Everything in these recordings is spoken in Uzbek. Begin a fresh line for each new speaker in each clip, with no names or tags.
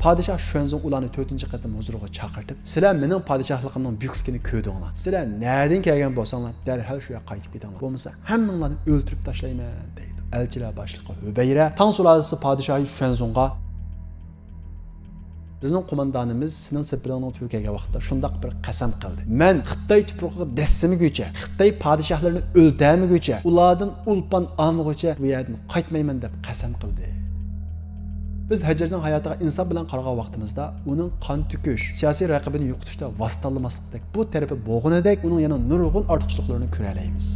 Padişah Xuanzong ularni 4-chi qatim huzuriga chaqirtib, "Sizlar mening padişahligimning buyukligini ko'rdinglar. Sizlar nereden kelgan bo'lsanglar, darhol shu yoqqa qaytib ketinglar. Bo'lmasa hammanglarni o'ldirib tashlayman" deydi. Elchilar boshliqi Hübeyra Tang sulolasi podshohi Xuanzongga bizning qo'mondonimiz sening sepiringning tugagan vaqtda shundoq bir qasam qildi. Men Xitoy tuprog'iga dassimigucha, Xitoy podshohlarini o'ldirmaguncha, ulardan ulpan olmaguncha bu yerdan qaytmayman deb qasam qildi. Biz Hajjajning hayotiga inson bilan qaragan vaqtimizda uning qon to'kish, siyosiy raqibini yo'qotishda vositalamaslikdek, bu tarafi bo'g'inidek uning yana nurg'un ortiqchiliklarini ko'ra olamiz.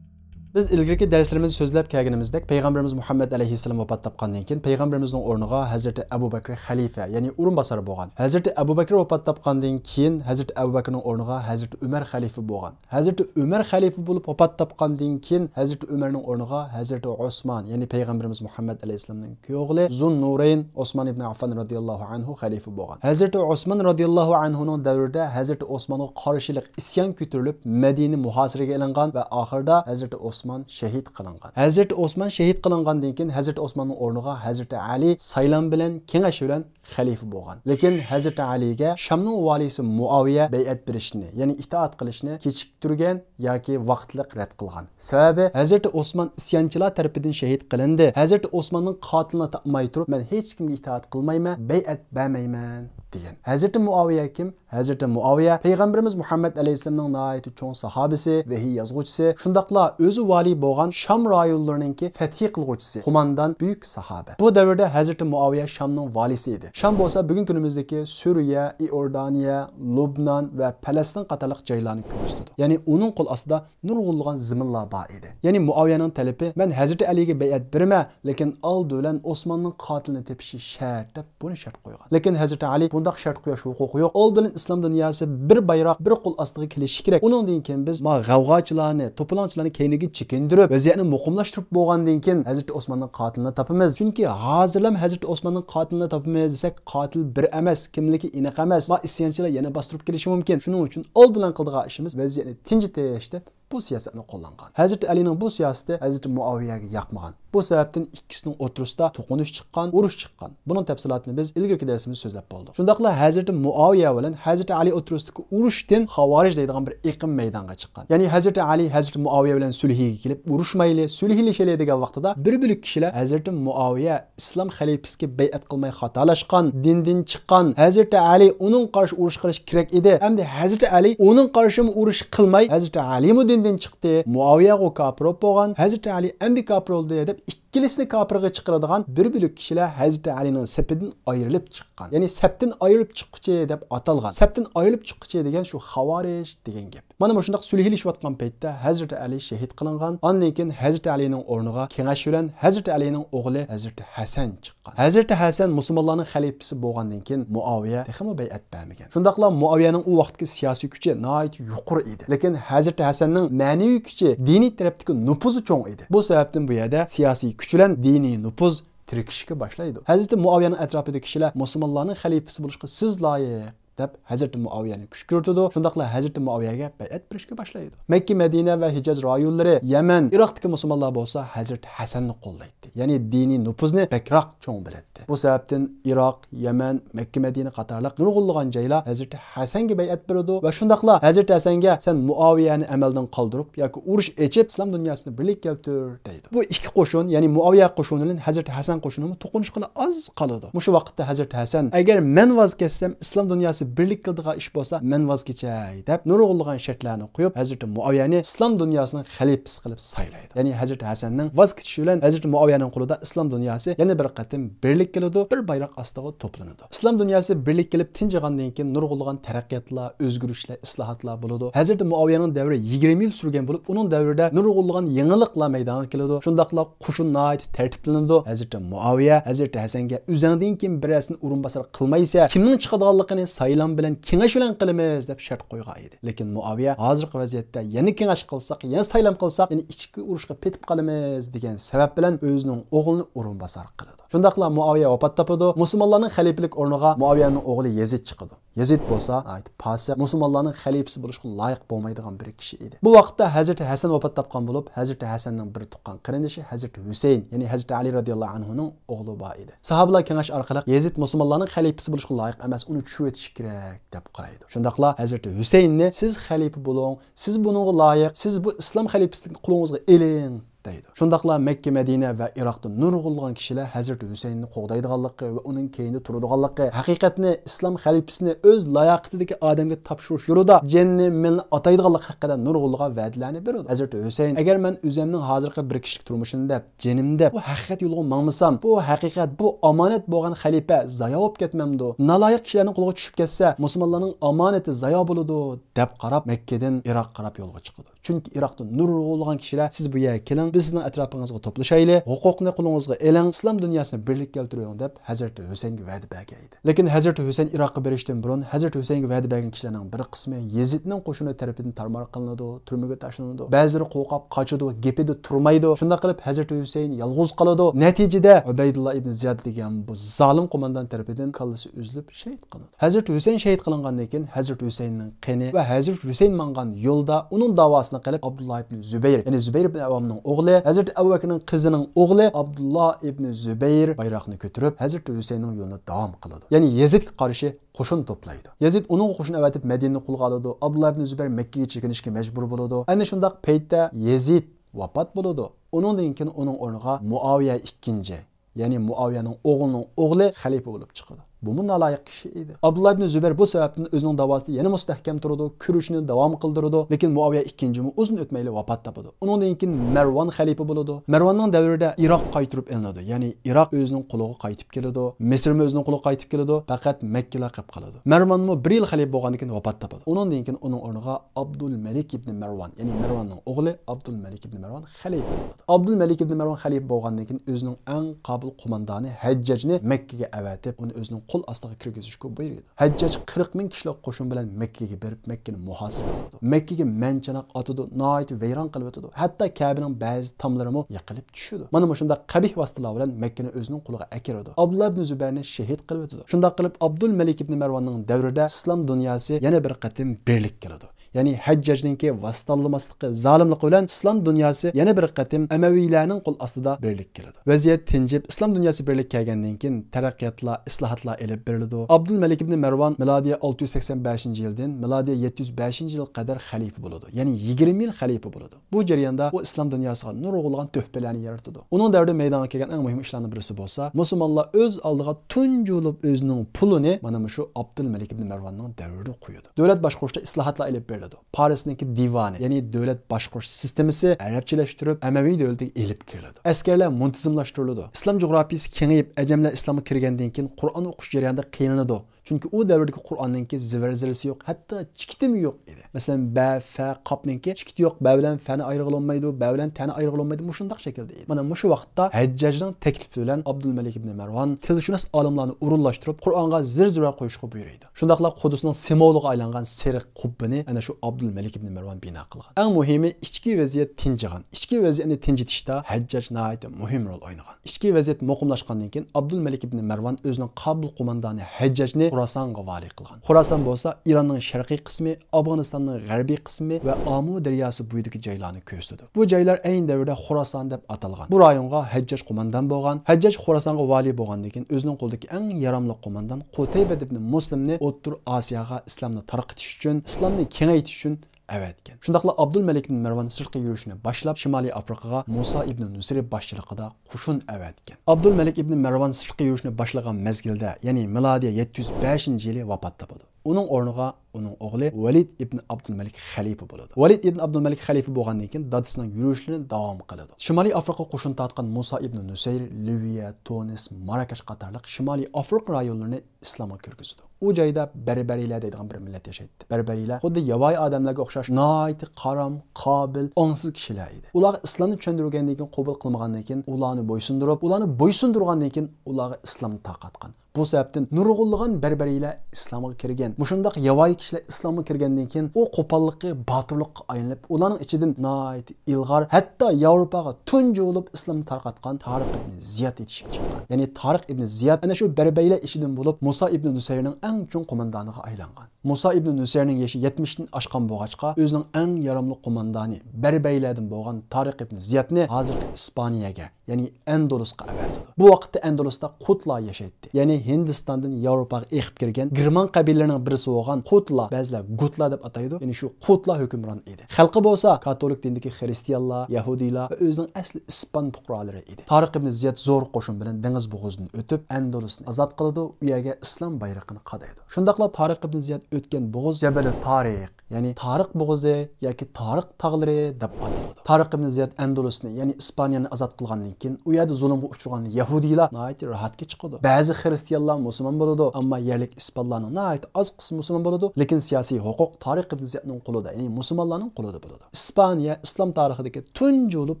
Biz ilgirki derslerimizni so'zlab kelganimizdek Peygamberimiz Muhammed aleyhisselam vafot topgandan keyin Peygamberimizning o'rniga Hazreti Abu Bakr xalifa, ya'ni o'rinbosar bo'lgan. Hazreti Abu Bakr vafot topgandan keyin Hazreti Abu Bakrning o'rniga Hazreti Umar xalifa bo'lgan. Hazreti Umar xalifa bo'lib vafot topgandan keyin Hazreti Umarning o'rniga Hazreti Osman, ya'ni Peygamberimiz Muhammed aleyhisselamning o'g'li Zunnurayn Osman ibn Affan radhiyallohu anhu xalifa bo'lgan. Hazreti Osman radhiyallohu anhuning davrida Hazreti Osmanga qarshilik isyon ko'tarilib, Madina muhosiraga ilingan va oxirida Hazreti Osman şehit kılıngan. Hazreti Osman şehit kılıngandan keyin Hazreti Osmanның o'rniga Hazreti Ali saylan bilan kengash bilan xalifa bo'lgan. Lekin Hazreti Aliga Shamning valisi Muaviya bay'at berishni, ya'ni itoat qilishni kechiktirgan yoki vaqtliq rad qilgan. Sababi Hazreti Osman isyonchilar tarafidan shahid qilindi. Hazreti Osmanning qotilini topmay turib, men hech kimga itoat qilmayman, bay'at bermayman degan. Hazreti Muaviya kim? Hazreti Muaviya Peygamberimiz Muhammed aleyhisselamning nihoyatda cho'ng sahobisi, vahiy yozuvchisi, shundaqla o'zi vali bo'lgan Sham rayonlarininki fathi qilguvchisi, qo'mondan buyuk sahoba. Bu davrda Hazreti Muaviya Shamning valisi edi. Sham bo'lsa bugun kunimizdagi Suriya, Iordaniya, Lubnan va Falastin qatorliq joylarni ko'rsatadi. Ya'ni uning qo'l ostida nurg'unlagan ziminlar bor edi. Ya'ni Muaviyaning talabi, men Hazreti Aliga bay'at berma, lekin oldi bilan Osmanning qotilini tepishi shart deb buni shart qo'ygan. Lekin Hazreti Ali bundaq shart qo'yish huquqi yo'q. Oldi bilan islom dunyosi bir bayroq, bir qo'l ostiga kelishi kerak. Uningdan keyin biz g'avg'ochilarni, to'polonchilarni keyniga chekindirib, vaziyatni muqimlashtirib bo'lgandan keyin Hazreti Osmanning qotilini topamiz. Chunki hozirlam Hazreti Osmanning qotilini topamiz desak, qotil bir emas, kimligi aniq emas. Va isyonchilar yana bostirib kelishi mumkin. Shuning uchun oldi bilan qildigan ishimiz vaziyatni tinchitish deb bu siyosatni qo'llangan. Hazreti Alining bu siyosati Hazreti Muaviyaga yoqmagan. Bu sababdan ikkisining o'rtasida to'qinish chiqqan, urush chiqqan. Buning tafsilotini biz ilgirki darsimizda so'zlab bo'ldik. Shundaqla Hazreti Muaviya bilan Hazreti Ali o'rtasidagi urushdan Xavarij deydigan bir iqim maydonga chiqqan. Ya'ni Hazreti Ali Hazreti Muaviya bilan sulhiga kelib, urushmayli, sulhilashayli degan vaqtida bir kishilar Hazreti Muaviya islom xalifasiga bay'at qilmay xatolashgan, dindan chiqqan. Hazreti Ali uning qarshi urush qilish kerak edi. Hamda Hazreti Ali uning qarshi urush qilmay, Hazreti Ali dindan chiqdi. Muaviya go kafir bo'lgan. Hazreti Ali endi kafir bo'ldi deb ikkilisini kafirga chiqaradigan bir kishilar Hazreti Alining safidan ayrilib chiqqan. Ya'ni sapdan ayrilib chiqquchi deb atalgan. Sapdan ayrilib chiqquchi degan shu Xavarij degan gap. Mana bu shundaq sulhilashayotgan paytda Hazreti Ali shahid qilingan. Ondan keyin Hazreti Alining o'rniga kengash bilan Hazreti Alining o'g'li Hazreti Hasan chiqqan. Hazreti Hasan musulmonlarning xalifasi bo'lgandan keyin Muaviya texmo bay'at bermagan. Shundaqla Muaviyaning u vaqtdagi siyosiy kuchi nihoyat yuqori edi. Lekin Hazreti Hasanning ma'naviy kuchi, diniy tarafdagi nufuzi cho'ng edi. Bu sababdan bu yerda siyosiy kuch bilan diniy nufuz tirkishga boshlaydi. Hazreti Muaviyaning atrofidagi kishilar musulmonlarning xalifasi bo'lishga siz loyiq deb Hazreti Muaviyani kuch ko'rsatdi. Shundaqla Hazreti Muaviyaga bay'at berishga boshlaydi. Makka, Madina va Hijaz rayonlari, Yaman, Iroqdagi musulmonlar bo'lsa Hazreti Hasanni qo'llaydi. Ya'ni diniy nufuzni bakroq cho'ng biladi. Bu sababdan Iroq, Yaman, Makka, Madina qatorliq nurg'unlagan joylar Hazreti Hasanga bay'at berdi va shundaqla Hazreti Hasanga sen Muaviyani amaldan qoldirib yoki urush echib islom dunyosini birlik keltir deydi. Bu ikki qo'shin, ya'ni Muaviya qo'shini bilan Hazreti Hasan qo'shini to'qinish qilib oz qoladi. Shu vaqtda Hazreti Hasan agar men voz kechsam islom dunyosi birlik qildigan ish bo'lsa men voz kechay deb nurg'unlagan shartlarni qo'yib Hazreti Muaviyani islom dunyosining xalifasi qilib saylaydi. Ya'ni Hazreti Hasanning voz kechishi bilan Hazreti Muaviyaning qo'lida islom dunyosi yana bir qatim birlik keladi, bir bayroq ostiga to'planadi. Islom dunyosi birlik kelib tinchigandan keyin nurg'unlagan taraqqiyotlar, o'zgarishlar, islohotlar bo'ladi. Hazreti Muaviyaning davri 20 yil surgan bo'lib, uning davrida nurg'unlagan yangiliklar maydonga keladi. Shundaqla qo'shin nihoyat tartiblanadi. Hazreti Muaviya Hazreti Hasanga o'zingdan keyin birasini o'rinbosar qilmaysa, kimning chiqadiganligini sayla saylam bilan kengash bilan qilamiz deb shart qo'ygan edi. Lekin Muaviya hozirgi vaziyatda yana kengash qilsak, yana saylam qilsak, yana ichki urushga petib qolamiz degan sabab bilan o'zining o'g'lini o'rinbosar qiladi. Shundaqla Muaviya vafot topadi. Musulmonlarning xalifalik o'rniga Muaviyaning o'g'li Yazid chiqadi. Yazid bo'lsa, fasiq, musulmonlarning xalifasi bo'lishga loyiq bo'lmaydigan bir kishi edi. Bu vaqtda Hazrat Hasan vafot topgan bo'lib, Hazrat Hasanning bir tuqqan qarindoshi Hazrat Husayn, ya'ni Hazrat Ali radhiyallohu anhuning o'g'li bor edi. Sahobalar kengash orqali Yazid musulmonlarning xalifasi bo'lishga loyiq emas, uni tushib o'tish kerak deb qaraydi. Shundaqla Hazrat Husaynni siz xalifa bo'ling, siz buningga loyiq, siz bu islom xalifasining qo'lingizga eling deydi. Shundaqla Makka, Madina va Iroqda nurg'unlagan kishilar Hazrat Husaynni qo'g'daydiganligi va uning keyinida turadiganligi, haqiqatni islom xalifasini o'z layoqatidagi odamga topshirish yo'lida jinni milni ataydiganligi haqida nurg'unlagan va'dalarni beradi. Hazrat Husayn, agar men o'zimning hozirgi bir kishilik turmushimda, jinimda bu haqiqat yo'liga mangmasam, bu haqiqat, bu omonat bo'lgan xalifa zayo bo'lib ketmamdi. Naloyiq kishilarning qo'liga tushib ketsa, musulmonlarning omonati zayo bo'ladi deb qarab Makkadan Iroq qarab yo'lga chiqdi. Chunki Iroqda nurg'unlagan kishilar siz bu yerga keling, biz sizning atrofingizga to'plashaylik, huquqni qo'lingizga eling, islom dunyosini birlik keltiring deb Hazrat Husaynga va'da bergan edi. Lekin Hazrat Husayn Iroqqa berishdan burun Hazrat Husaynga va'da bergan kishilarning bir qismi Yazidning qo'shini tarafidan tarmar qilinadi, turmaga tashlanadi. Ba'zilari qo'rqib qochadi, gapida turmaydi. Shunday qilib Hazrat Husayn yolg'iz qoladi. Natijada Ubaydulloh ibn Ziyad degan bu zolim qo'mondan tarafidan kallasi uzilib shahid qilindi. Hazrat Husayn shahid qilingandan keyin Hazrat Husaynning qini va Hazrat Husayn mangan yo'lda uning davosini qilib Abdullah ibn Zubayr, ya'ni Zubayr ibn Avvamning o'g'li, Hazrat Abu Bakrning qizining o'g'li Abdullah ibn Zubayr bayroqni ko'tarib Hazrat Husaynning yo'lini davom qiladi. Ya'ni Yazidga qarshi qo'shin to'playdi. Yazid uning qo'shin avatib Madinani qo'lga oladi. Abdullah ibn Zubayr Makkaga chekinishga majbur bo'ladi. Ana shundaq paytda Yazid vafot bo'ladi. Uningdan keyin uning o'rniga Muaviya ikkinchi, ya'ni Muaviyaning o'g'lining o'g'li xalifa bo'lib chiqadi. Bu naloyiq kishi edi. Abdullah ibn Zubayr bu sababdan o'zining davosida yana mustahkam turadi, kurashni davom qildiradi. Lekin Muaviya ikkinchi uzun o'tmayli vafot topadi. Uningdan keyin Marvon xalifa bo'ladi. Marvonning davrida Iroq qaytirib elinadi. Ya'ni Iroq o'zining quliga qaytib keladi. Misr o'zining quliga qaytib keladi. Faqat Makka laqab qoladi. Marvon 1 yil xalifa bo'lgandan keyin vafot topadi. Uningdan keyin uning o'rniga Abdul Malik ibn Marvon, ya'ni Marvonning o'g'li Abdul Malik ibn Marvon xalifa bo'ladi. Abdul Malik ibn Marvon xalifa bo'lgandan keyin o'zining eng qobil qo'mondoni Hajjajni Makkaga avatib, uni o'zining qo'l ostiga kirgizishga buyurdi. Hajjaj 40 ming kishilik qo'shin bilan Makkaga berib, Makkani muhosara qildi. Makkaga manchanoq otadi, noit vayron qilib o'tadi. Hatto Kabening ba'zi tomlari yiqilib tushdi. Mana shunda qabih vositalar bilan Makkani o'zining qo'liga akirdi. Abdullah ibn Zubayrni shahid qilib o'tadi. Shunda qilib Abdul Malik ibn Marvonning davrida islom dunyosi yana bir qatim birlik keladi. Ya'ni Hajjajninki vasitalamaslıqı, zalimlik bilan islom dunyosi yana bir qatim Amaviylarning qo'l ostida birlik keladi. Vaziyat tinchib, islom dunyosi birlik kelgandan keyin taraqqiyotlar, islohotlar elib berildi. Abdul Malik ibn Marvon milodiy 685-yildan milodiy 705-yil qadar xalifa bo'ladi. Ya'ni 20 yil xalifa bo'ladi. Bu jarayonda u islom dunyosiga nurg'ulg'an tuhfalarni yaratdi. Uning davrida maydonga kelgan eng muhim ishlarning birisi bo'lsa, musulmonlar o'z oldiga tunjulib o'zining pulini mana shu Abdul Malik ibn Marvonning davrida qo'ydi. Davlat boshqarishda islohotlar elib Paris'ninki divani, yani devlet boshqarish sistemasi arabchilashtirib, Amaviy davlatiga elib kiriladi. Askarlar muntizimlashtiriladi. Islom jiografiyasi kengayib, ajamlar islomga kirgandan keyin Qur'on o'qish jarayonida qiynaladi. Çünkü o devredeki Kur'an'ınki ziverzirisi yok. Hatta çikiti mi yok idi. Mesela ba, fa, qap'ninki çikiti yok. Ba bilen fani ayrıqlanmaydı, ba bilen tani ayrıqlanmaydı. Muşundaq şekilde idi. Mana şu vaqtda Hajjajning taklifi bilan Abdulmalik ibn Marvon tilshunos olimlarni urunlashtirib, Qur'onga zir-zirar qo'yishga buyurdi. Shundaqla Qudusning simvoliga aylangan seriq qubbini ana shu Abdulmalik ibn Marvon bino qilgan. Eng muhimi ichki vaziyat tinchigan. Ichki vaziyatni tinchitishda Hajjaj nihoyat muhim rol o'ynagan. Ichki vaziyat muqimlashgandan keyin Abdulmalik ibn Marvon o'zining qobil qo'mondoni Hajjajni Xorasonga vali qilgan. Xorason bo'lsa Ironning sharqiy qismi, Afg'onistonning g'arbiy qismi va Amu daryosi bo'yidagi joylarni ko'rsatdi. Bu joylar ayni davrda Xorason deb atalgan. Bu rayonga Hajjaj qo'mondan bo'lgan. Hajjaj Xorasonga vali bo'lgandan keyin o'zining qo'lidagi eng yaramli qo'mondan Qutayba ibn Muslimni O'rta Osiyoga islomni tarqatish uchun, islomni kengaytirish uchun avatgan. Shundaqla Abdulmalik ibn Marvon sirtqi yurishni boshlab Shimoliy Afrikaga Musa ibn Nusayr boshchiligida qo'shin avatgan. Abdulmalik ibn Marvon sirtqi yurishni boshlagan mezgilda, ya'ni milodiy 705-yili vafot topadi. Uning o'rniga uning o'g'li Valid ibn Abdulmalik xalifa bo'ladi. Valid ibn Abdulmalik xalifa bo'lgandan keyin dadasining yurishlarini davom qiladi. Shimoliy Afrika qo'shin tortgan Musa ibn Nusayr Liviya, Tunis, Marokash qatorliq Shimoliy Afrika rayonlarini islomga kirgizdi. U joyda Berberilar deydigan bir millat yashaydi. Berberilar xuddi yovvoyi odamlarga o'xshash nihoyat qaram, qobil, ongsiz kishilar edi. Ular islomni tushundirgandan keyin qabul qilmagandan keyin ularni bo'ysundirib, ularni bo'ysundirgandan keyin ularga islomni taqatgan. Bu sebepten nurg'unlagan berberiylar islomga kirgan. Mushundaq yavoyi kishilar islomga kirgandan keyin u qo'pollikqa, botirlikqa aylanib, ularning ichidan nihoyat ilg'or, hatto Yevropaga tunji bo'lib islomni tarqatgan Tariq ibn Ziyad yetishib chiqqan. Ya'ni Tariq ibn Ziyad ana shu berberiylar ishidan bo'lib Musa ibn Nusayrning eng chong qo'mondoniga aylangan. Musa ibn Nusayrning yoshi 70 dan oshgan bo'lg'achqa, o'zining eng yaramli qo'mondoni berberiylardan bo'lgan Tariq ibn Ziyadni hozirgi Ispaniyaga, ya'ni Andalusga avatdi. Bu vaqtda Andalusda Qutlar yashaydi. Ya'ni Hindistondan Yevropaga eqib kirgan German qabilalarining birisi bo'lgan Qutlar, ba'zilar Gutlar deb ataydi. Ya'ni shu Qutlar hukmron edi. Xalqi bo'lsa katolik dinidagi xristianlar, yahudiylar va o'zining asli ispan fuqarolari edi. Tariq ibn Ziyad zo'r qo'shin bilan dengiz bo'g'izini o'tib Andalusni ozod qiladi, u yerga islom bayrog'ini qadaydi. Shundaqla Tariq ibn Ziyad o'tgan bo'g'iz Jabal Tariq, ya'ni Tariq bo'g'izi yoki Tariq tog'lari deb ataladi. Tariq ibn Ziyad Andalusni, ya'ni Ispaniyani ozod qilgandan keyin u yerda zulmga uchragan yahudiylar nihoyat rohatga chiqadi. Ba'zi xristianlar musulmon bo'ladi, ammo yerlik ispanlarning nihoyat oz qismi musulmon bo'ladi, lekin siyosiy huquq Tariq ibn Ziyadning qo'lida, ya'ni musulmonlarning qo'lida bo'ladi. Ispaniya islom tarixidagi tunji bo'lib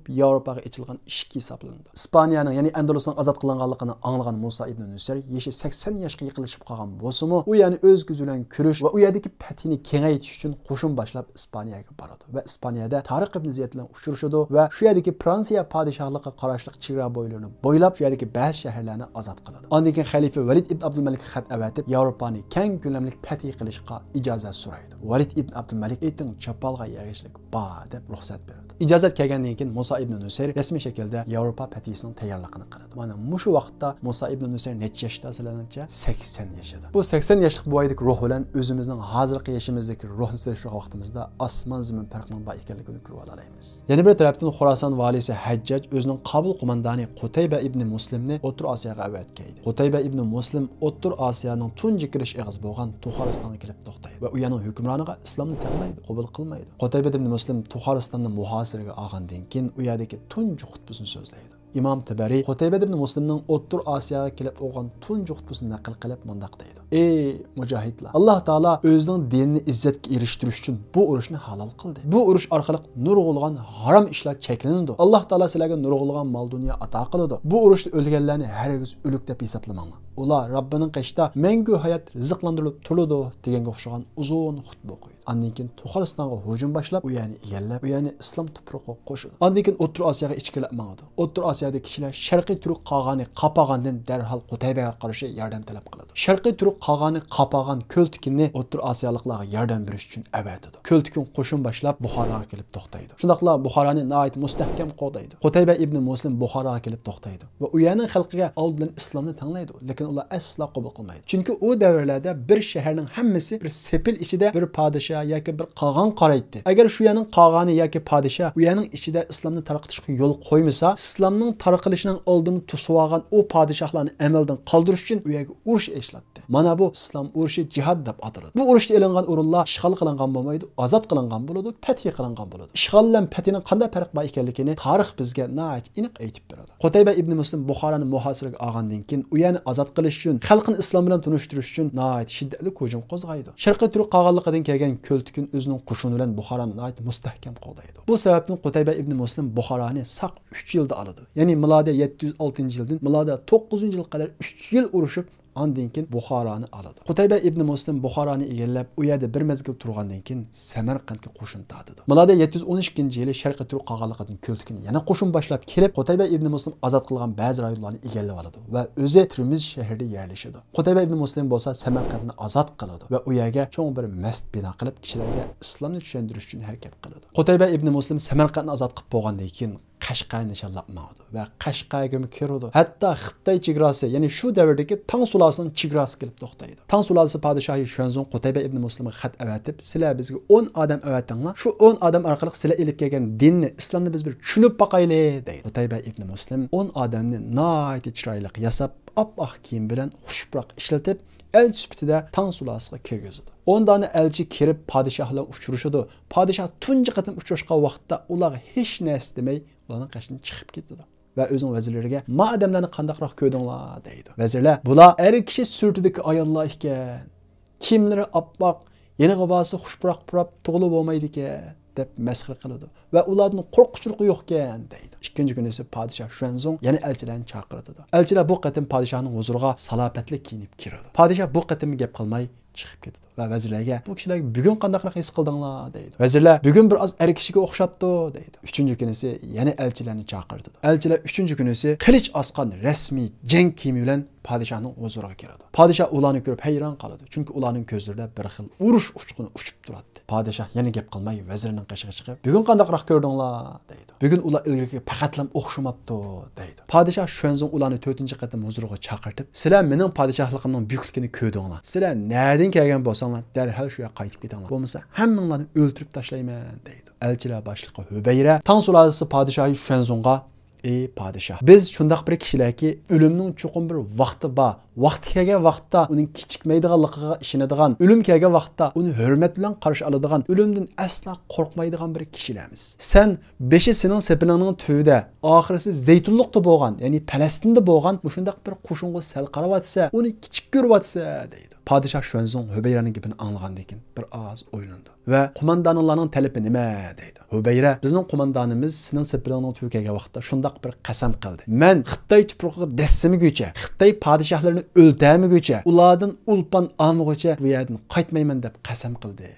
Yevropaga ichilgan ishki hisoblanadi. Ispaniyaning, ya'ni Andalusning ozod qilinganligini anglagan Musa ibn Nusayr yoshi 80 yoshga yaqinlashib qolgan bo'lsa-mu, u ya'ni o'z ko'zi bilan ko'rish va u yerdagi patini kengaytirish uchun qo'shin boshlab Ispaniyaga boradi va Ispaniyada Tariq ibn Ziyad bilan uchrashadi va shu yerdagi Fransiya podshohligiga qarashli chegara bo'ylarini bo'ylab shu yerdagi ba'zi shaharlarni ozod qiladi. Ondan keyin xalifa Valid ibn Abdulmalik xat avatib Yevropani keng ko'lamli fatih qilishga ijozat so'raydi. Valid ibn Abdulmalik ayting chapalga yag'ishlik ba deb ruxsat beradi. İcazat kelgandan keyin Musa ibn Nusayr rasmiy shaklda Yevropa fatihisining tayyorligini qiladi. Mana mushu vaqtda Musa ibn Nusayr necha yoshda sizlarcha? 80 yoshida. Bu 80 yoshlik boydagi ruh bilan o'zimizning hozirgi yoshimizdagi ruhni solishgan vaqtimizda osmon zamin farqining bor ekanligini ko'rib olamiz. Yana bir tarafdan Xorason valisi Hajjaj o'zining Qabul qo'mondoni Qutayba ibn Muslimni O'rta Osiyoga avatgaydi. Qutayba ibn Muslim O'rta Osiyoning tunji kirish eg'iz bo'lgan Tuxoristonga kelib to'xtaydi va u yerning hukmroniga islomni tanlaydi, qabul qilmaydi. Qutayba ibn Muslim Tuxoristonni muhosiraga olgandan keyin u yerdagi tunji xutbasini so'zlaydi. İmam Tabari Qutayba ibn Muslimning O'rta Osiyoga kelib olgan tunji xutbasini naql qilib mundaq deydi. Ey mujohidlar, Alloh taolo o'zining dinini izzatga erishtirish uchun bu urushni halol qildi. Bu urush orqali nurg'ulg'an harom ishlar cheklanadi. Alloh taolo sizlarga nurg'ulg'an mol dunyo ato qiladi. Bu urushda o'lganlarni hargiz o'lik deb hisoblamanglar. Ular Robbining qishda mangu hayot rizqlantirilib turadi deganga o'xshagan uzun xutba qo'ydi. Ondan keyin Tuxoristonga hujum boshlab, u yani egallab, u yani islom tuprog'iga qo'shildi. Ondan keyin O'rta Osiyoga ichkilab mangdi. O'rta Osiyodagi kishilar Sharqiy Turk qog'ani qapagandan darhol Qutaybaga qarshi yordam talab qiladi. Sharqiy Turk qog'ani qapagan Ko'ltikinni O'rta Osiyoliklarga yordam berish uchun avatadi. Ko'ltikin qo'shin boshlab Buxoroga kelib to'xtaydi. Shundaqla Buxoroni nihoyat mustahkam qo'daydi. Qutayba ibn Muslim Buxoroga kelib to'xtaydi va u yerning xalqiga oldin islomni tanlaydi, lekin ular asla qabul qilmaydi. Chunki u davrlarda bir shaharning hammasi bir sepil ichida bir podshoh yoki bir qog'on qaraydi. Agar shu yerning qog'oni yoki podshoh u yerning ichida islomni tarqatishga yo'l qo'ymasa, islomning tarqalishining oldini to'sib olgan u podshohlarni amaldan qoldirish uchun u yerga urush ishlatdi. Mana bu islom urushi jihad deb ataladi. Bu urushda elingan o'rinlar ishg'ol qilingan bo'lmaydi, ozod qilingan bo'ladi, fath qilingan bo'ladi. Ishg'ol bilan fathining qanday farq bor ekanligini tarix bizga nihoyat aniq aytib beradi. Qutayba ibn Muslim Buxoroni muhosiraga olgandan keyin u yerni ozod qilish uchun, xalqni islom bilan tanishtirish uchun nihoyat shiddatli hujum qo'zg'aydi. Sharqiy Turk qog'onligidan kelgan Ko'ltikin o'zining qo'shini bilan Buxoroni nihoyat mustahkam qo'llaydi. Bu sababdan Qutayba ibn Muslim Buxoroni saq 3 yilda oladi. Ya'ni milodiy 706-yildan milodiy 9-yil qadar 3 yil urushib ondan keyin Buxoroni oladi. Qutayba ibn Muslim Buxoroni egallab, u yerda bir mezgil turgandan keyin Samarqandga qo'shin tortadi. Milodiy 712-yili Sharqiy Turk qog'onligidan Ko'ltikin yana qo'shin boshlab kelib, Qutayba ibn Muslim ozod qilgan ba'zi rayonlarni egallab oladi va o'zi Termiz shahrida yerlashadi. Qutayba ibn Muslim bo'lsa Samarqandni ozod qiladi va u yerga cho'ng bir masjid bino qilib, kishilarga islomni tushuntirish uchun harakat qiladi. Qutayba ibn Muslim Samarqandni ozod qilib bo'lgandan keyin Qashqarni nishonlabmadi va Qashqarga kirdi. Hatto Xitoy chegarasi, ya'ni shu davrdagi Tang sulolasining chegarasi kelib to'xtaydi. Tang sulolasi podshohi Xuanzong Qutayba ibn Muslimga xat avatib, "Sizlar bizga 10 odam avatinglar. Shu 10 odam orqali sizlar elib kelgan dinni, islomni biz bir tushunib boqayli" deydi. Qutayba ibn Muslim 10 odamni nihoyat chiroyli yasab, oppoq kiyim bilan xushproq ishlatib, el sifatida Tang sulolasiga kirgizdi. 10 dona elchi kirib podshoh bilan uchrashadi. Podshoh tunji qatim uchrashgan vaqtda ular hech narsa demay, ularning qashidan chiqib ketdi. Va o'zining vazirlariga "Ma odamlarni qandaqroq ko'rdinglar?" deydi. Vazirlar "Bular er kishi surtidagi ayollar ekan. Kimlari oppoq, yeni g'abasi xushproq purab tug'ilib bo'lmaydi ekan" deb masxara qiladi va ularning qo'rquvchiligi yo'q ekan deydi. Ikkinchi kuni esa podshoh Xuanzong yana elchilarni chaqirdi. Elchilar bu qatim podshohning huzuriga salobatli kiyinib kiradi. Podshoh bu qatim gap qilmay chiqib ketdi va vazirlarga bu kishilar bugun qanday his qildinglar deydi. Vazirlar bugun bir oz er kishiga o'xshabdi deydi. Uchinchi kunisi yana elchilarni chaqirdi. Elchilar uchinchi kunisi qilich osqan rasmiy jang kiyimi bilan podshohning huzuriga kiradi. Podshoh ularni ko'rib hayron qoladi, chunki ularning ko'zlarida bir xil urush uchquni uchib turadi. Podshoh yana gap qilmay vazirning qashiga chiqib, "Bugun qanday ko'rdinglar?" deydi. "Bugun ular ilgari faqatlam o'xshamabdi" deydi. Podshoh Xuanzong ularni 4-chi qatim huzuriga chaqirtib, "Sizlar mening podshohligimning buyukligini ko'rdinglar. Sizlar nereden kelgan bo'lsanglar, darhol shu yoqqa qaytib ketinglar. Bo'lmasa hammanglarni o'ldirib tashlayman" deydi. Elchilar boshlig'i Hubeyra Tang sulolasi podshohi Xuanzongga "Ey podshoh, biz shundaq bir kishilarki, o'limning cho'qim bir vaqti bor. Vaqti kelgan vaqtda uning kechikmaydiganligiga ishonadigan, o'lim kelgan vaqtda uni hurmat bilan qarshi oladigan, o'limdan asla qo'rqmaydigan bir kishilarmiz. Sen beshi sening sepiningning tuvida, oxirisi Zaytunliqda bo'lgan, ya'ni Falastinda bo'lgan shundaq bir qo'shinga sal qaravatsa, uni kichik ko'rvatsa" deydi. Podshoh Xuanzong Hubeyraning gapini anglagandan keyin bir oz o'ylandi va qo'mondonlarning talabi nima deydi. Hubeyra, bizning qo'mondonimiz sening sepiningning tuvi kelgan vaqtda shundaq bir qasam qildi. Men Xitoy tuprog'iga dassimiguncha, Xitoy podshohlarini o'ldirmiguncha, ulardan ulpan olmaguncha bu yerdan qaytmayman deb qasam qildi.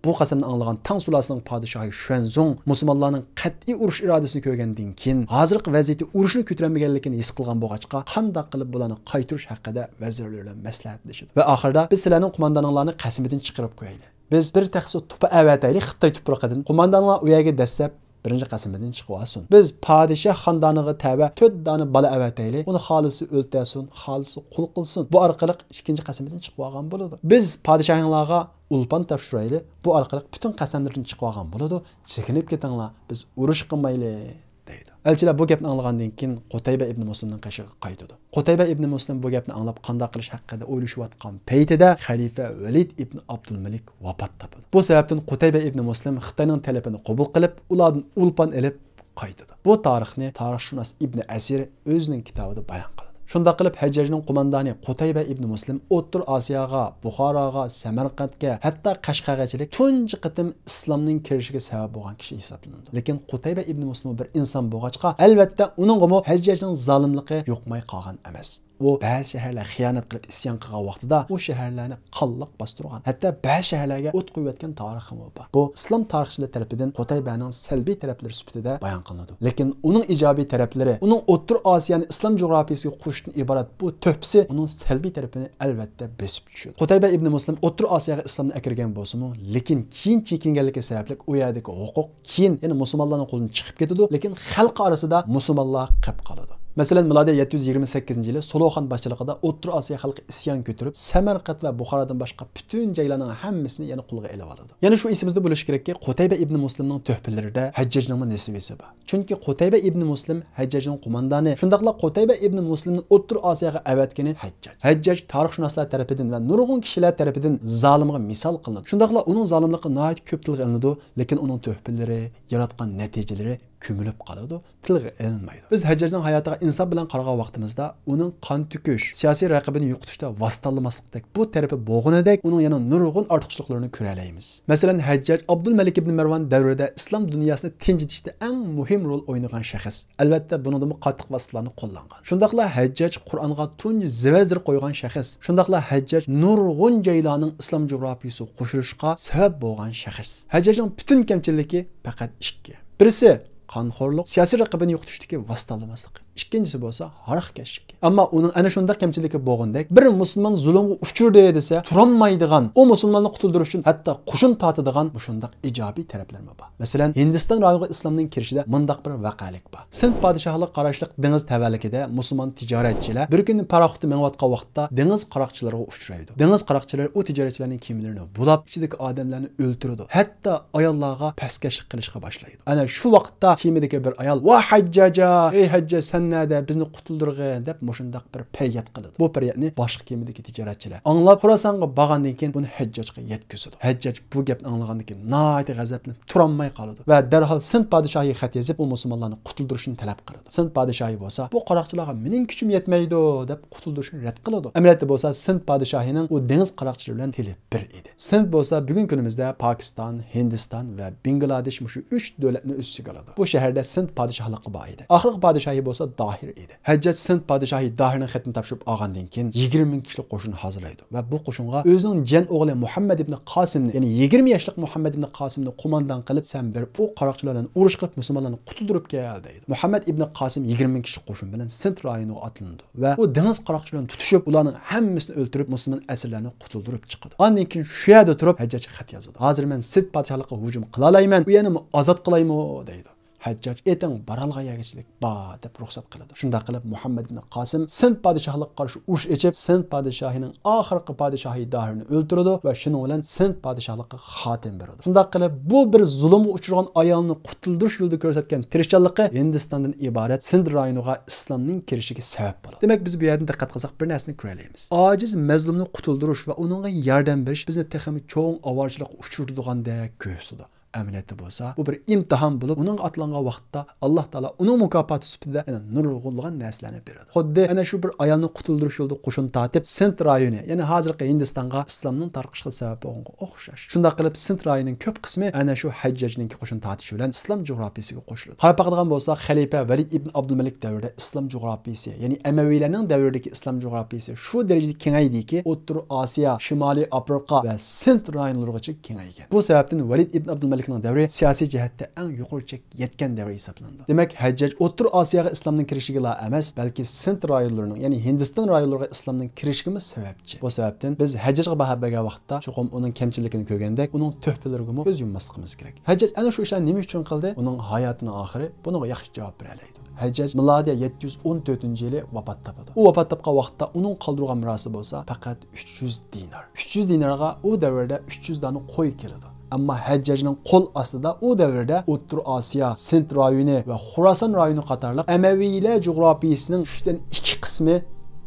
Bu qasamni anglagan Tang sulolasining podshohi Xuanzong musulmonlarning qat'iy urush irodasini ko'rgandan keyin hozirgi vaziyatda urushni ko'tarmaganligini his qilgan bo'lg'achqa qanday qilib bularni qaytarish haqida vazirlar bilan maslahatlashdi. Va oxirida biz sizlarning qo'mondoninglarni qasamidan chiqarib qo'yaylik. Biz bir taxso tupa avataylik Xitoy tuprog'idan. Qo'mondonlar u yerga dassab birinchi qasimidan chiqib olsin. Biz podshoh xondoniga tava 4 dona bola avataylik. Uni xolisi o'ltasin, xolisi qul qilsin. Bu orqali ikkinchi qasimidan chiqib olgan bo'ladi. Biz podshohlarga ulpan topshiraylik. Bu orqali butun qasamlardan chiqib olgan bo'ladi. Chekinib ketinglar. Biz urush qilmaylik deydi. Elchilar bu gapni anglagandan keyin Qutayba ibn Muslimning qashiga qaytdi. Qutayba ibn Muslim bu gapni anglab qanday qilish haqida o'ylashayotgan paytida xalifa Valid ibn Abdulmalik vafot topdi. Bu sababdan Qutayba ibn Muslim Xitoyning talabini qabul qilib, ulardan ulpan olib qaytdi. Bu tarixni tarixshunos Ibn Asir o'zining kitobida bayon qildi. Shunda qilib Hajjajning qo'mondoni Qutayba ibn Muslim O'rta Osiyoga, Buxoroga, Samarqandga, hatto Qashqargachilik tunji qatim islomning kirishiga sabab bo'lgan kishi hisoblanadi. Lekin Qutayba ibn Muslim bir inson bo'lg'achqa, albatta uningmi Hajjajning zolimligi yo'qmay qolgan emas. O ba'zi shaharlar xiyonat qilib isyon qilgan vaqtida u shaharlarni qalliq bostirgan. Hatto ba'zi shaharlarga o't qo'yayotgan tarixi bor. Bu islom tarixchilar tarafidan Qutaybaning salbiy taraflari sifatida bayon qilinadi. Lekin uning ijobiy taraflari, uning O'rta Osiyoni islom jo'grafiyasiga qo'shishdan iborat bu to'psi uning salbiy tarafini albatta besib tushadi. Qutayba ibn Muslim O'rta Osiyoga islomni akirgan bo'lsa-mu, lekin keyin chekinganligi sababli u yerdagi huquq keyin yana musulmonlarning qo'lidan chiqib ketadi, lekin xalq orasida musulmonlar qolib qoladi. Masalan, milodiy 728-yili Soloxon boshchiligida O'rta Osiyo xalqi isyon ko'tarib, Samarqand va Buxorodan boshqa butun joylarning hammasini yana qo'lga olib oladi. Yana shu esimizda bo'lish kerakki, Qutayba ibn Muslimning tuhfalarida Hajjajning nasibasi bor. Chunki Qutayba ibn Muslim Hajjajning qo'mondoni, shundaqla Qutayba ibn Muslimni O'rta Osiyoga avatgani Hajjaj. Hajjaj tarixshunoslar tomonidan va nurg'un kishilar tomonidan zolimga misol qilinadi. Shundaqla uning zolimligi nihoyat ko'p tilga ilinadi, lekin uning tuhfalari, yaratgan natijalari ko'milib qoladi, tilga ilinmaydi. Biz Hajjajning hayotiga inson bilan qaragan vaqtimizda uning qon to'kish, siyosiy raqibini yo'qotishda vositalanmaslikdek bu tarafi bo'g'inidek uning yana nurg'un ortiqchiliklarini ko'ra olamiz. Masalan, Hajjaj Abdulmalik ibn Marwan davrida islom dunyosini tinchitishda eng muhim rol o'ynagan shaxs. Albatta, buningda qattiq vositalarni qo'llangan. Shundaqla Hajjaj Qur'onga tunji zivar-zir qo'ygan shaxs. Shundaqla Hajjaj nurg'un joylarning islom jo'grafiyasiga qo'shilishga sabab bo'lgan shaxs. Hajjajning butun kamchiligi faqat ikki. Birisi qonxo'rlik, siyosiy raqibini yo'qotishdagi vositalanmaslik. Ikkinchisi bo'lsa harakatchilik. Ammo uning ana shunday kamchiligi bo'lgandek, bir musulmon zulmga uchirdi desa, turolmaydigan, o musulmonni qutuldirish uchun hatto qo'shin tortadigan bu shunday ijobiy taraflar bor. Masalan, Hindiston rayoniga islomning kirishida mundaq bir vaqalik bor. Sind podshohlik qarashliq dengiz tavallikida musulmon tijoratchilar bir kuni paraxotda menayotgan vaqtda dengiz qaroqchilariga uchraydi. Dengiz qaroqchilari u tijoratchilarning kiyimlarini bulab, ichidagi odamlarni o'ldiradi. Hatto ayollarga paskashlik qilishga boshlaydi. Ana shu vaqtda kiyimidagi bir ayol: "Va Hajjaja, ey Hajjaj, sen nada bizni qutuldirgin deb mushundaq bir faryod qiladi. Bu faryodni boshqa gemidagi tijoratchilar anglab Xorasonga borgandan keyin buni Hajjajga yetkazadi. Hajjaj bu gapni anglagandan keyin nihoyat g'azablanib turolmay qoladi va darhol Sind podshohiga xat yozib, u musulmonlarni qutuldirishni talab qiladi. Sind podshohi bo'lsa, bu qaroqchilarga mening kuchim yetmaydi deb qutuldirishni rad qiladi. Amaliyotda bo'lsa, Sind podshohining u dengiz qaroqchilari bilan tili bir edi. Sind bo'lsa, bugungi kunimizda Pokiston, Hindiston va Bangladesh shu 3 davlatni o'z ichiga oladi. Bu shaharda Sind podshohligi bor edi. Oxirgi podshohi bo'lsa Dohir edi. Hajjaj Sind podshohi Dohirning xatini topshirib olgandan keyin 20 ming kishilik qo'shin hazırlaydı ve bu qo'shinga o'zining jan o'g'li Muhammad ibn Qosimni, ya'ni 20 yoshlik Muhammad ibn Qosimni qo'mondan qilib, sen bir bu qaroqchilar bilan urush qilib musulmonlarni qutuldirib kel deydi. Muhammad ibn Qosim 20 ming kishi qo'shin bilan Sind rayoniga atlandi ve o dengiz qaroqchilarini tutishib, ularning hammasini o'ldirib, musulmon asirlarni qutuldirib chiqdi. Ondan keyin shu yerda turib Hajjajga xat yozadi. Hozir men Sind podshohligiga hujum qila olmayman, u yana ozod qilaymi deydi. Hajjaj eting baralg'a yegichlik ba deb ruxsat qiladi. Shunda qilib Muhammad ibn Qosim Sind podshohligiga qarshi urush ichib, Sind podshohining oxirgi podshohi Dohirni o'ldirdi va shuning bilan Sind podshohligiga xotim berdi. Shunda qilib bu bir zulmga uchragan ayolni qutuldirish yo'lida ko'rsatgan tirishchanligi Hindistondan iborat Sind rayoniga islomning kirishiga sabab bo'ldi. Demak, biz bu yerdan diqqat qilsak bir narsani ko'raymiz. Ojiz mazlumni qutuldirish va uningga yordam berish bizni texmi cho'ng avorchilik uchirdigandek ko'rsatdi. Amaliyotda bo'lsa, bu bir imtihon bo'lib, uning atlangan vaqtda Alloh taolo uning mukofoti sifatida nurg'unlagan narsalarni beradi. Xuddi ana shu bir ayolni qutuldirish yo'lida qo'shin tortib, Sind rayoni, ya'ni hozirgi Hindistonga islomning tarqalishiga sabab bo'lganga o'xshash. Shunda qilib Sind rayonining ko'p qismi ana shu Hajjajning qo'shin tortishi bilan islom jo'grafiyasiga qo'shiladi. Qarab qolgan bo'lsa, xalifa Valid ibn Abdulmalik davrida islom jo'grafiyasi, ya'ni Amaviylarning davridagi islom jo'grafiyasi shu darajada kengaydiki, O'rta Osiyo, Shimoliy Afrika va Sind rayonlarigacha kengaygan. Bu sababdan Valid ibn Abdulmalik davri siyosiy jihatda eng yuqoriga yetgan davr hisoblanadi. Demak, Hajjaj O'rta Osiyoga islomning kirishiga emas, balki Sind rayonlarining, ya'ni Hindiston rayonlariga islomning kirishiga sababchi. Bu sababdan biz Hajjajga baho bergan vaqtda cho'qim uning kamchiligini ko'rgandek, uning tuhfalariga ko'z yummasligimiz kerak. Hajjaj ana shu ishlarni nima uchun qildi? Uning hayotining oxiri bunga yaxshi javob bera oladi. Hajjaj milodiya 714-yili vafot topadi. U vafot topgan vaqtda uning qoldirgan mirosi bo'lsa faqat 300 dinar. 300 dinarga u davrda 300 dona qo'y keladi. Amma Hajjajning qo'l ostida u davrda O'rta Osiyo, Sind rayoni va Xorason rayoni qatorliq Amaviylar jo'grafiyasining 3dan 2 qismi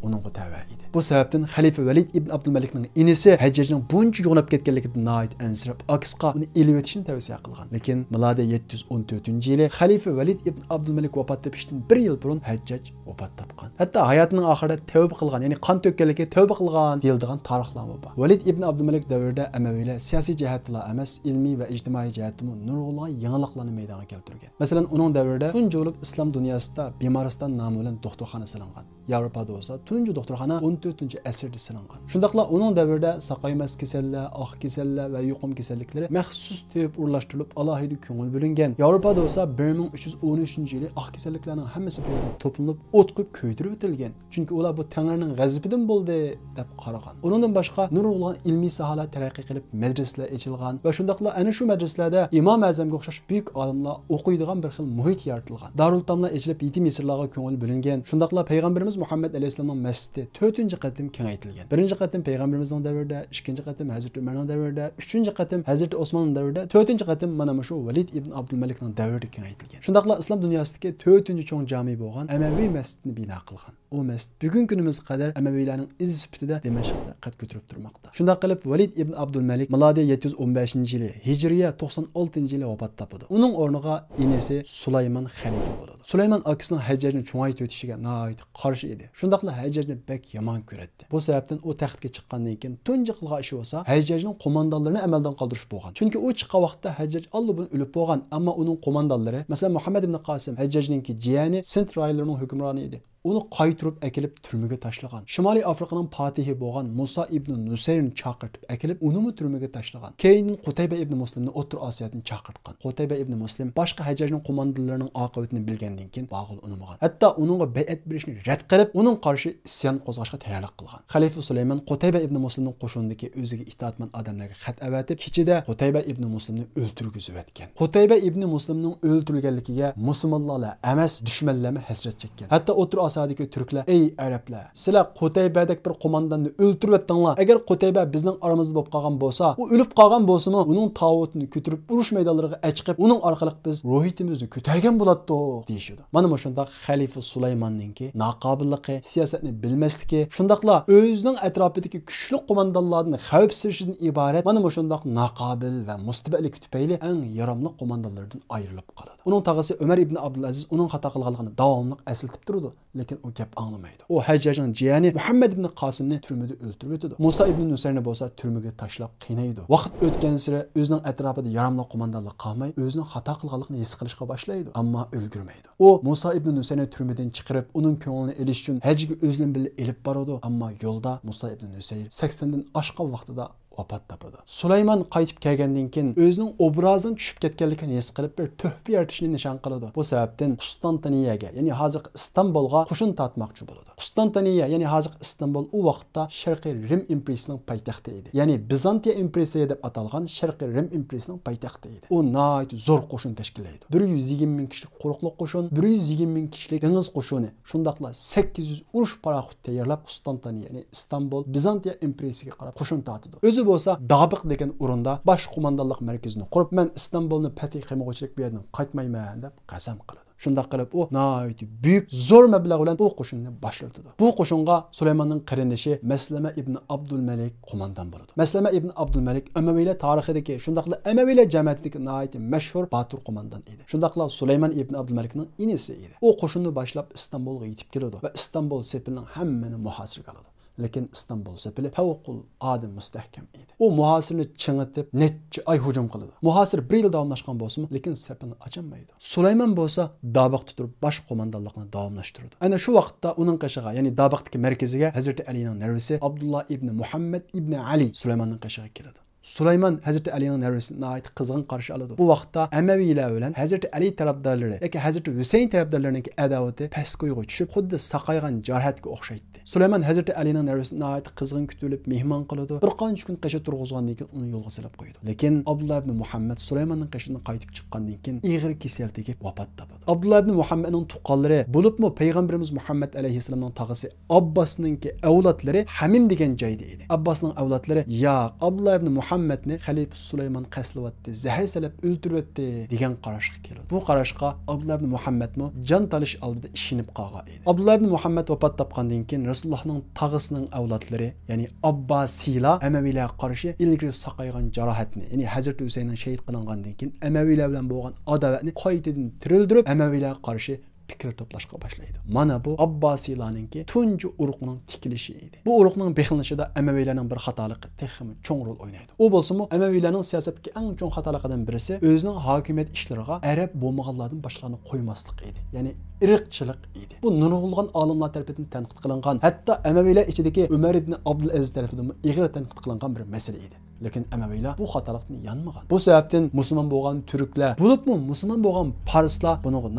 uningga tava edi. Bu sababdan xalifa Valid ibn Abdulmalikning inisi Hajjajning buncha yo'nab ketganligidan nihoyat ansirab, aksqa uni elib o'tishni tavsiya qilgan. Lekin milodiya 714-yili xalifa Valid ibn Abdulmalik vafot etishdan 1 yil burun Hajjaj vafot topgan. Hatto hayotining oxirida tavba qilgan, ya'ni qon to'kkanlikka tavba qilgan deyiladigan tarixlar bor. Valid ibn Abdulmalik davrida Amaviylar siyosiy jihatdan emas, ilmiy va ijtimoiy jihatdan nurg'unlagan yangiliklarni maydonga keltirgan. Masalan, uning davrida tunji bo'lib islom dunyosida Bemoriston nomi bilan doktorxona salangan. Yevropada bo'lsa tunji doktorxona 14-asrda salangan. Shundaqla uning davrida saqaymas kasallar, oq kasallar va yuqum kasalliklari maxsus tep urlashtirilib alohida ko'ngil bo'lingan. Yevropada bo'lsa 1313-yili oq kasalliklarning hammasi bir yerda to'planib, o't qo'yib ko'ydirib o'tilgan. Chunki ular bu Tangrining g'azabidan bo'ldi deb qaragan. Undan boshqa nurg'unlagan ilmiy sohalar taraqqiy qilib, madrasalar ochilgan va shundaqla ana shu madrasalarda Imom Azamga o'xshash buyuk olimlar o'qiydigan bir xil muhit yaratilgan. Darul Tamlar ochilib, yetim yesirlarga ko'ngil bo'lingan. Shundaqla payg'ambarimiz Muhammad alayhisolamning masjidi 4-qatim kengaytirilgan. 1-qatim payg'ambarimizning davrida, 2-qatim Hazrat Umarning davrida, 3-qatim Hazrat Osmonning davrida, 4-qatim mana shu Valid ibn Abdulmalikning davrida kengaytirilgan. Shundaqla islom dunyosidagi 4-cho'ng jami bo'lgan Amaviy masjidni bino qilgan. O masjid bugun kunimizga qadar Amaviylarning iz sifatida Damashqda qad ko'tarib turmoqda. Shunda qilib Valid ibn Abdulmalik milodiya 715-yili, Hijriya 96-yili vafot topadi. Uning o'rniga inisi Sulaymon xalifa bo'ladi. Sulaymon akasining Hajjajni cho'ngaytib o'tishiga nihoyat qarshi edi. Shundaqla Hajjajni bek yomon ko'radi. Bu sababdan u taxtga chiqqandan keyin tunji qilgan ishi bo'lsa, Hajjajning qo'mondonlarini amaldan qoldirish bo'lgan. Chunki u chiqqan vaqtda Hajjaj allubun o'lib bo'lgan, ammo uning qo'mondonlari, masalan Muhammad ibn Qosim, Hajjajningki jiyani, Sind rayonlarining hukmroni edi. Uni qaytirib akilib turmaga tashlagan. Shimoliy Afrikaning potihi bo'lgan Musa ibn Nusayrni chaqirtib akilib, uni turmaga tashlagan. Keyin Qutayba ibn Muslimni O'rta Osiyodan chaqirtgan. Qutayba ibn Muslim boshqa Hajjajning qo'mondonlarining oqibatini bilgandan keyin bag'il unamagan. Hatto uningga bay'at berishni rad qilib, uning qarshi isyon qo'zg'ashga tayyorlik qilgan. Xalifa Sulaymon Qutayba ibn Muslimning qo'shinidagi o'ziga itoatmand odamlarga xat avatib, kechida Qutayba ibn Muslimni o'ldirgizib o'tgan. Qutayba ibn Muslimning o'ldirilganligiga musulmonlar emas, dushmanlar hasrat chekkan. Hatto O'rta asadagi turklar, ey arablar, sizlar Qutaybadek bir qo'mondonni o'ltirib etdinglar. Agar Qutayba bizning aramizda bo'lib qolgan bo'lsa, u o'lib qolgan bo'lsa-mu, uning tavutini ko'tarib urush maydonlariga chiqib, uning orqali biz ruhiyatimizni ko'targan bo'ladi deyishdi. Mana shunda xalifa Sulaymonninki naqobilligi, siyosatni bilmasligi, shundaqla o'zining atrofidagi kuchli qo'mondonlarni xavfsizlikdan iborat mana shundaq naqobil va mustaqillik tufayli eng yaramli qo'mondonlardan ayrilib qoladi. Uning tog'asi Umar ibn Abdulaziz uning xato qilganligini davomli eslatib turdi, lekin u gap anglamaydi. U Hajjajning jiyani Muhammad ibn Qosimni turmada o'ltirib o'tadi. Musa ibn Nusayrni bo'lsa turmaga tashlab qiynaydi. Vaqt o'tgan sari o'zining atrofida yaramli qo'mondonlar qolmay, o'zining xato qilganligini his qilishga boshlaydi, ammo ulgurmaydi. U Musa ibn Nusayrni turmadan chiqarib, uning ko'nglini elish uchun hajga o'zining bilan elib boradi, ammo yo'lda Musa ibn Nusayr 80 dan oshgan vaqtida vafot topadi. Sulaymon qaytib kelgandan keyin o'zining obrazidan tushib ketganligini his qilib bir tuhfa yaratishni nishon qiladi. Bu sababdan Qustantiniyaga, ya'ni hozir Istanbulga qo'shin tortmoqchi bo'ladi. Qustantiniya, ya'ni hozir Istanbul u vaqtda Sharqiy Rim imperiyasining poytaxti edi. Ya'ni Bizantiya imperiyasi deb atalgan Sharqiy Rim imperiyasining poytaxti edi. U nihoyat zo'r qo'shin tashkillaydi. 120 ming kishilik quruqlik qo'shin, 120 ming kishilik dengiz qo'shini, shundaqla 800 urush paraxod tayyorlab Qustantiniya, ya'ni Istanbul Bizantiya imperiyasiga qarab qo'shin tortadi. O'zi bo'lsa Dabiq degan o'rinda bosh qo'mondonlik markazini qurib, men Istanbulni fath qilmoqchilik bu yerdan qaytmayman deb qasam qiladi. Shunda qilib u nihoyat buyuk zo'r mablag' bilan bu qo'shinni boshlatdi. Bu qo'shinga Sulaymonning qarindoshi Maslama ibn Abdul Malik qo'mondon bo'ladi. Maslama ibn Abdul Malik Amaviylar tarixidagi shundaqla Amaviylar jamiyatidagi nihoyat mashhur botir qo'mondon edi. Shundaqla Sulaymon ibn Abdul Malikning inisi edi. U qo'shinni boshlab Istanbulga yetib keladi va Istanbul sepining hammani muhosiraga oladi. Lekin Istanbul sepili favqul adim mustahkam edi. U muhosirni chingitib, necha ay hujum qiladi. Muhosir 1 yil davomlashgan bo'lsa-mu, lekin sepini ocholmaydi. Sulaymon bo'lsa Dabiqda turib bosh qo'mondonlikni davomlashtirdi. Ana shu vaqtda uning qishig'a, ya'ni Dabiqdagi markaziga Hazrat Alining narvisi Abdullah ibn Muhammad ibn Ali Sulaymonning qishig'a keladi. Sulaymon Hazreti Ali'nin nevresine ait kızgın karşı aldı. Bu vaxtda Əməviylər bilan Hazreti Ali tarafdarları yoki Hazreti Hüseyin tarafdarlarının adavati paskoyga tushib, xuddi saqaygan jarhatga o'xshaydi. Sulaymon Hazreti Ali'nin nevresine ait kızgın kütülüp mehmon qiladi. Bir qancha kun qasha turg'izgandan keyin uni yo'lga silib qo'ydi. Lekin Abdullah ibn Muhammad Sulaymonning qashidan qaytib chiqqandan keyin ig'ir kasal tegib vafot topadi. Abdullah ibn Muhammadning tuqqanlari bo'libmi payg'ambarimiz Muhammad alayhissalomning tog'asi Abbosninki avlodlari Hamim degan joyda edi. Abbosning avlodlari ya Abdullah ibn Muhammadni Xalifa Sulaymon qaslyapti, zahar salab o'ltiryapti degan qarashga keladi. Bu qarashga Abdullah ibn Muhammadmi jon talish oldida ishinib qolgan edi. Abdullah ibn Muhammad vafot topgandan keyin Rasulullohning tog'asining avlodlari, ya'ni Abbosiylar Amaviylarga qarshi ilgari saqaygan jarohatni, ya'ni Hazrat Husaynning shahid qilingandan keyin Amaviylar bilan bo'lgan adovatni qaytadan tirildirib Amaviylarga qarshi fikr to'plashga boshlaydi. Mana bu Abbosiylarningki tunji urug'ning tikilishi edi. Bu urug'ning beqilinishida Amaviylarning bir xatoligi texmi cho'ng rol o'ynaydi. U bo'lsa-mu Amaviylarning siyosatdagi eng cho'ng xatoliqlardan birisi o'zining hokimiyat ishlariga arab bo'lmaganlardan boshqalarni qo'ymaslik edi. Ya'ni irqchilik edi. Bu nurg'ulg'an olimlar tomonidan tanqid qilingan, hatto Amaviylar ichidagi Umar ibn Abdul Aziz tomonidan ig'ir tanqid qilingan bir masala edi. Lekin Amaviylar bu xatolikni yanmagan. Bu sababdan musulmon bo'lgan turklar, bo'libmi musulmon bo'lgan farslar bunga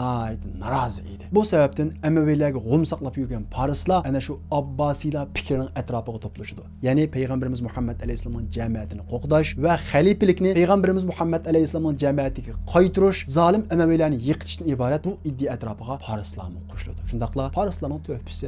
norozi edi. Bu sababdan Amaviylarga g'um saqlab yurgan farslar ana shu Abbosiylar fikrining atrofiga to'plashdi. Ya'ni payg'ambarimiz Muhammad alayhisolamning jamiyatini qo'qdash va xalifalikni payg'ambarimiz Muhammad alayhisolamning jamiyatiga qaytirish, zolim Amaviylarni yiqitishdan iborat bu iddia atrofiga farslarni qo'shildi. Shundaqla farslarning to'pisi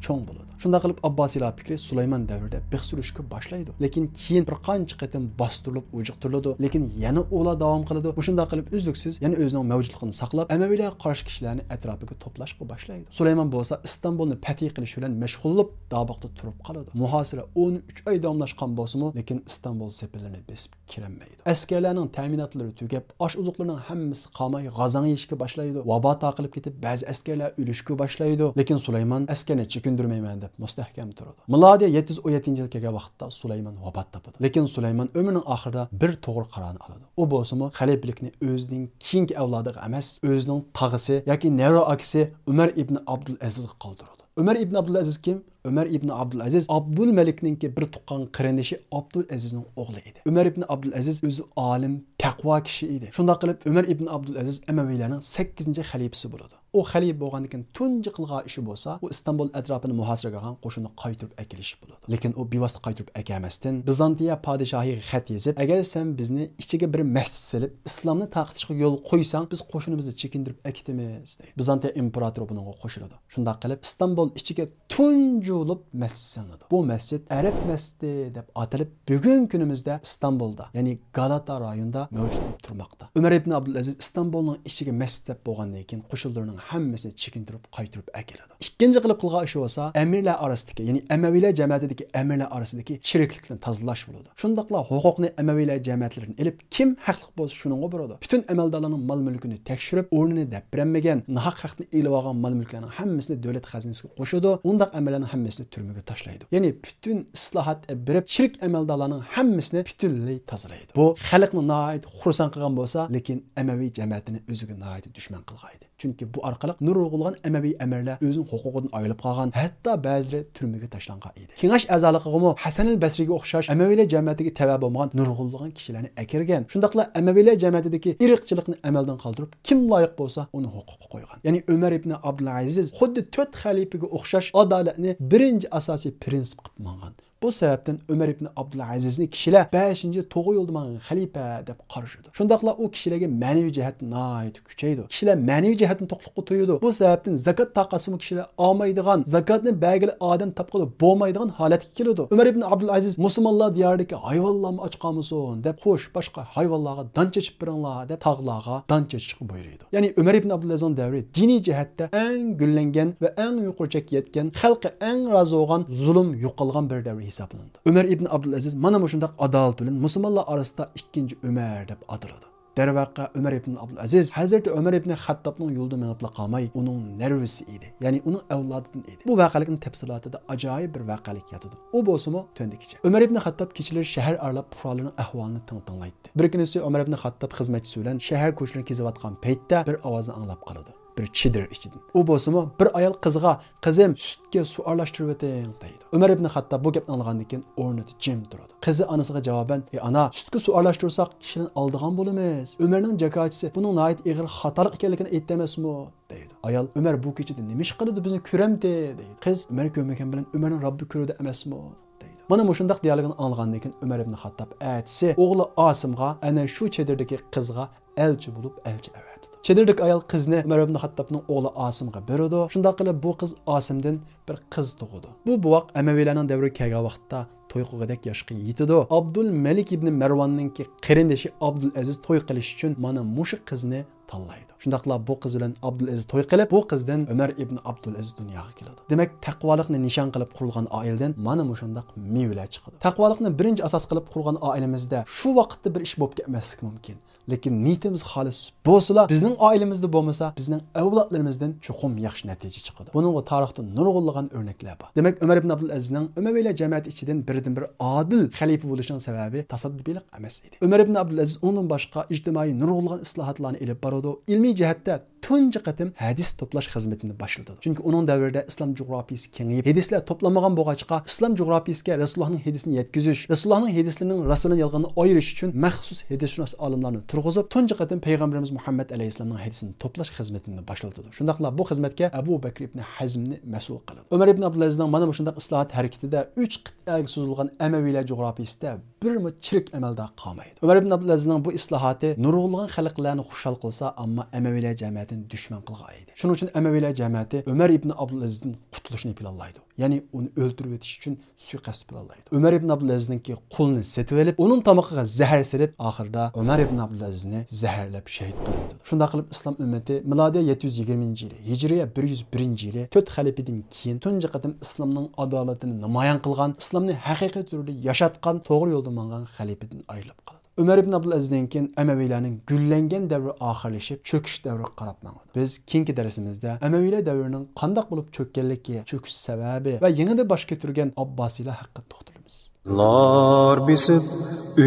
cho'ng bo'ladi. Shunda qilib Abbosiylar fikri Sulaymon davrida beh surishga boshlaydi. Lekin keyin bir qancha qatim bostirilib, o'jiqtiriladi, lekin yana ular davom qiladi. Shunda qilib uzluksiz, ya'ni o'zining mavjudligini saqlab, Amaviylarga qarshi kishilarni atrofiga to'plashga boshlaydi. Sulaymon bo'lsa Istanbulni fath qilish bilan mashg'ullanib, Dabiqda turib qoladi. Muhosira 13 oy davomlashgan bo'lsa-mu, lekin Istanbul sepillarini besib kirolmaydi. Askarlarning ta'minotlari tugab, osh-uzuqlarning hammasi qolmay g'azan yeyishga boshlaydi. Vabo taqilib ketib, ba'zi askarlar o'lishga boshlaydi. Lekin Sulaymon askarni chekindirmayman deb mustahkam turadi. Milodiy 717-yil kelgan vaqtda Sulaymon vafot topadi. Lekin Sulaymon ömrüning oxirida bir to'g'ri qarorni oladi. U bo'lsa-mu xalifalikni o'zining keyingi avlodiga emas, o'zining tog'asi yoki nevra akasi Umar ibn Abdul Azizga qoldiradi. Umar ibn Abdul Aziz kim? Ömer ibn Abdülaziz Abdülmelik'ninki bir tuqqan qarindishi Abdülazizning o'g'li edi. Ömer ibn Abdülaziz o'zi olim, taqvo kishi edi. Shunday qilib Ömer ibn Abdülaziz Amaviylarning 8-xalifasi bo'ladi. O xalif bo'lgandan keyin tunji qilgan ishi bo'lsa, u İstanbul atrofini muhosara qilgan qo'shinni qaytirib akilish bo'ladi. Lekin u bevosita qaytirib akamasdan Bizantiya podshohiga xat yozib, agar sen bizni ichiga bir masjid silib, islomni taqtishga yo'l qo'ysang, biz qo'shinimizni chekindirib akitamiz deydi. Bizantiya imperatori bunga qo'shiladi. Shunday qilib İstanbul ichiga tunjulib masjid silinadi. Bu masjid Arab masjidi deb atalib, bugun kunimizda İstanbulda, ya'ni Galata rayonida mavjud bo'lib turmoqda. Ömer ibn Abdülaziz İstanbulning ichiga masjid bo'lgandan keyin qo'shinlarning hammasini chekintirib qaytirib akiladi. Ikkinchi qilib qilgan ishi bo'lsa, amirlar orasidagi, ya'ni Amaviylar jamiyatidagi amirlar orasidagi shiriklikni tozalash bo'ladi. Shundaqla huquqni Amaviylar jamiyatlaridan olib, kim haqli bo'lsa shuningga boradi. Butun amaldorlarning mol-mulkini tekshirib, o'rnini debranmagan, nohaq haqni elib olgan mol-mulklarning hammasini davlat xazinasiga qo'shadi. Undaq amallarning hammasini turmaga tashlaydi. Ya'ni butun islohot berib, shirik amaldorlarning hammasini butunlay tozalaydi. Bu xalqni nihoyat xursand qilgan bo'lsa, lekin Amaviy jamiyatini o'ziga nihoyat dushman qilgan edi. Chunki bu orqali nurg'ulg'an Amaviy amirlar o'zining huquqidan ayrilib qolgan, hatto ba'zilari turmaga tashlangan edi. Kengash a'zoligiga Hasan al-Basriga o'xshash Amaviylar jamiyatiga tava bo'lgan nurg'ulg'an kishilarni akirgan. Shundaqla Amaviylar jamiyatidagi irqchilikni amaldan qoldirib, kim loyiq bo'lsa, uni huquqqa qo'ygan. Ya'ni Ömer ibn Abdülaziz xuddi 4 xalifaga o'xshash adolatni birinchi asosiy prinsip qilib mangan. Bu sebepten Ömer ibn Abdülazizni kishilar 5-to'g'ri yo'lda mangan xalifa deb qarashadi. Shundaqla u kishilarga ma'naviy jihatdan nihoyat kuchaydi. Kishilar ma'naviy jihatdan to'qliqqa to'yadi. Bu sebepten zakat taqasimi kishilar olmaydigan, zakatni belgili odam topqili bo'lmaydigan holatga keladi. Ömer ibn Abdülaziz musulmonlar diyoridagi hayvonlarni ochqanmisin deb, xo'sh, boshqa hayvonlarga don chechib beringlar deb tog'larga don chechishga buyuradi. Ya'ni Ömer ibn Abdülazizning davri diniy jihatda eng gullangan va eng yuqoriga yetgan, xalqqa eng rozi bo'lgan, zulm yo'qolgan bir davr hisoblanadi. Ömer ibn Abdülaziz mana shunday adolat bilan musulmonlar orasida ikkinchi Ömer deb ataladi. Darvaqa Ömer ibn Abdülaziz Hazreti Ömer ibn Xattobning yo'lida menib qolmay, uning nervisi edi. Ya'ni uning avlodidan edi. Bu voqealikning tafsilotida ajoyib bir voqealik yotadi. U bo'lsa-mu töndikicha. Ömer ibn Xattob kechilar shahar aralab fuqarolarning ahvolini tinglaydi. Bir kunisi Ömer ibn Xattob xizmatchisi bilan shahar ko'chalarini kezayotgan paytda bir ovozni anglab qoladi. Bir chidir ichidan. U bo'lsa-mu bir ayol qizga, "Qizim, sutga suv aralashtirib o'ting" deydi. Ömer ibn Xattob bu gapni anglagandan keyin o'rnida jim turadi. Qizi anasiga javoban, ana, sutga suv aralashtirsak, kishining oldigan bo'lamiz. Ömerning jakochisi buning nihoyat og'ir xatolik ekanligini aytdi emasmi?" deydi. Ayol, "Ömer bu kechada nima ish qildi, bizni ko'ramdi" deydi. Qiz, "Ömer ko'rmagan bilan Ömerning Robbi ko'rdi emasmi?" deydi. Mana shundaq dialogini anglagandan keyin Ömer ibn Xattob aytisi o'g'li Osimga ana shu chedirdagi qizga elchi bo'lib elchi avatdi. Chedirdik ayol qizni Ömer ibn Xattobning o'g'li Osimga berdi. Shunday qilib bu qiz Osimdan bir qiz tug'di. Bu buvoq Amaviylarning davri kelgan vaqtda to'y qilgudek yoshga yetdi. Abdülmelik ibn Marvonning qarindishi Abdülaziz to'y qilish uchun mana mushu qizni tanlaydi. Shundaqla bu qiz bilan Abdülaziz to'y qilib, bu qizdan Ömer ibn Abdülaziz dunyoga keladi. Demak, taqvolikni nishon qilib qurilgan oiladan mana shundaq mevalar chiqadi. Taqvolikni birinchi asos qilib qurgan oilamizda shu vaqtda bir ish bo'lib ketmasligi mumkin. Lekin niyatimiz xolis bo'lsa, bizning oilamizda bo'lmasa, bizning avlodlarimizdan chuqur yaxshi natija chiqadi. Buningga tarixda nurg'unlagan o'rnaklar bor. Demak, Ömer ibn Abdülazizning Umaviylar jamiyati ichidan birdan-bir adil xalifa bo'lishining sababi tasadduqlik emas edi. Ömer ibn Abdülaziz undan boshqa ijtimoiy nurg'unlagan islohotlarni olib boradi. Ilmiy jihatda tunji qatim hadis to'plash xizmatini boshladi. Chunki uning davrida islom jug'rofiyasi kengayib, hadislar to'planmagan bo'lg'achqa, islom jug'rofiyasiga Rasulullohning hadisini yetkazish, Rasulullohning hadislarining rasulning yolg'onini ayirish uchun maxsus hadisshunos olimlarni turg'izib, tunji qatim payg'ambarimiz Muhammad alayhisolamning hadisini to'plash xizmatini boshladi. Shundaqla bu xizmatga Abu Bakr ibn Hazmni mas'ul qildi. Ömer ibn Abdülazizning mana shunday islohot harakatida 3 qit'aga so'zilgan Amaviylar jug'rofiyasida bir chirik amalda qolmaydi. Ömer ibn Abdülazizning bu islohoti nurg'ulg'an xalqlarni xushal qilsa, ammo Amaviylar jamiyatini dushman qilgan edi. Shuning uchun Amaviylar jamiyati Ömer ibn Abdülazizning qutulishini planlaydi. Ya'ni uni o'ldirib o'tish uchun suiqasd planlaydi. Ömer ibn Abdülazizning qulni setib olib, uning tomog'iga zahar silib, oxirida Ömer ibn Abdülazizni zaharlab shahid qildi. Shunda qilib islom ummati milodiy 720-yili, hijriya 101-yili 4 xalifadan keyin tunji qatim islomning adolatini namoyon qilgan, islomni haqiqiy turda yashatgan, to'g'ri yo'lda mangan xalifadan ayrilib qoldi. Ömer ibn Abdülazizdan keyin Amaviylarning gullangan davri oxirlashib, cho'kish davriga qarab mangdi. Biz keyingi darsimizda Amaviylar davrining qanday bo'lib cho'kkanligi, cho'kish sababi va yanada bosh ko'targan Abbosiylar haqida to'xtalamiz.
Lar bisib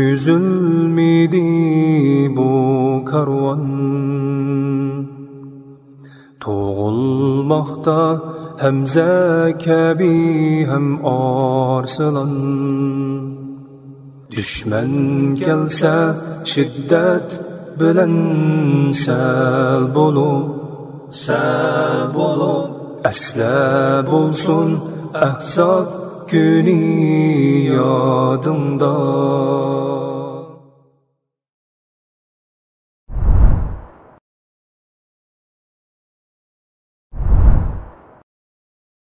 üzülmedi bu karvan, Toğulmaqda Həmzə kəbi həm arslan. Düşmən gəlsə şiddət bilən səl bolub, əslə bolsun əhzab günü yadımda.